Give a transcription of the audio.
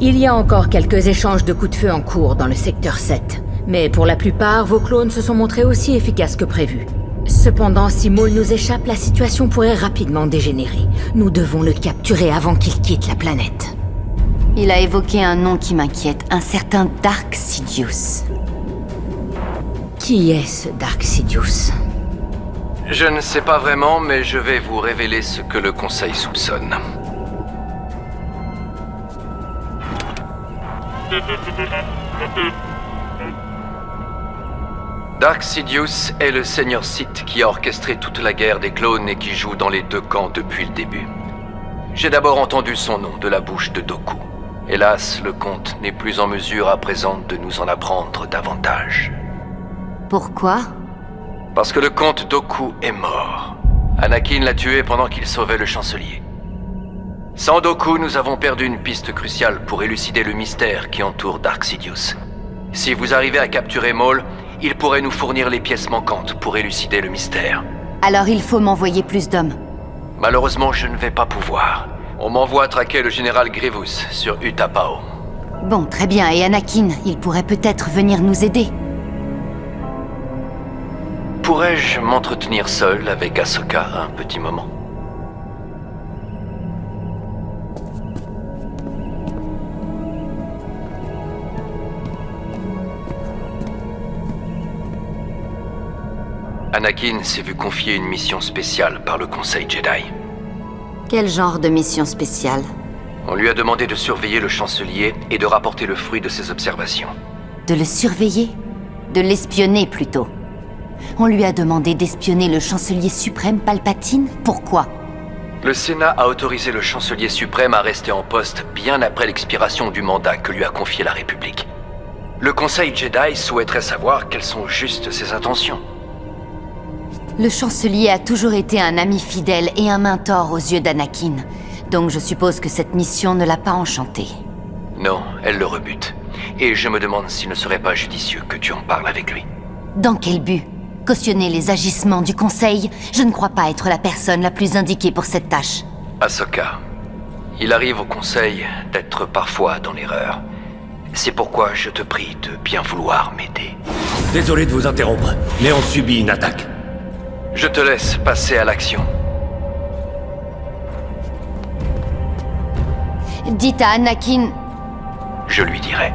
Il y a encore quelques échanges de coups de feu en cours dans le secteur 7. Mais pour la plupart, vos clones se sont montrés aussi efficaces que prévu. Cependant, si Maul nous échappe, la situation pourrait rapidement dégénérer. Nous devons le capturer avant qu'il quitte la planète. Il a évoqué un nom qui m'inquiète, un certain Dark Sidious. Qui est ce Dark Sidious? Je ne sais pas vraiment, mais je vais vous révéler ce que le Conseil soupçonne. Dark Sidious est le Seigneur Sith qui a orchestré toute la guerre des clones et qui joue dans les deux camps depuis le début. J'ai d'abord entendu son nom de la bouche de Dooku. Hélas, le comte n'est plus en mesure à présent de nous en apprendre davantage. Pourquoi? Parce que le comte Dooku est mort. Anakin l'a tué pendant qu'il sauvait le chancelier. Sans Dooku, nous avons perdu une piste cruciale pour élucider le mystère qui entoure Dark Sidious. Si vous arrivez à capturer Maul, il pourrait nous fournir les pièces manquantes pour élucider le mystère. Alors il faut m'envoyer plus d'hommes. Malheureusement, je ne vais pas pouvoir. On m'envoie traquer le général Grievous sur Utapao. Bon, très bien, et Anakin, il pourrait peut-être venir nous aider. Pourrais-je m'entretenir seul avec Ahsoka un petit moment? Anakin s'est vu confier une mission spéciale par le Conseil Jedi. Quel genre de mission spéciale? On lui a demandé de surveiller le chancelier et de rapporter le fruit de ses observations. De le surveiller? De l'espionner plutôt. On lui a demandé d'espionner le chancelier suprême Palpatine? Pourquoi? Le Sénat a autorisé le chancelier suprême à rester en poste bien après l'expiration du mandat que lui a confié la République. Le Conseil Jedi souhaiterait savoir quelles sont juste ses intentions. Le chancelier a toujours été un ami fidèle et un mentor aux yeux d'Anakin. Donc je suppose que cette mission ne l'a pas enchanté. Non, elle le rebute. Et je me demande s'il ne serait pas judicieux que tu en parles avec lui. Dans quel but? Cautionner les agissements du Conseil? Je ne crois pas être la personne la plus indiquée pour cette tâche. Ahsoka, il arrive au Conseil d'être parfois dans l'erreur. C'est pourquoi je te prie de bien vouloir m'aider. Désolé de vous interrompre, mais on subit une attaque. Je te laisse passer à l'action. Dites à Anakin... Je lui dirai.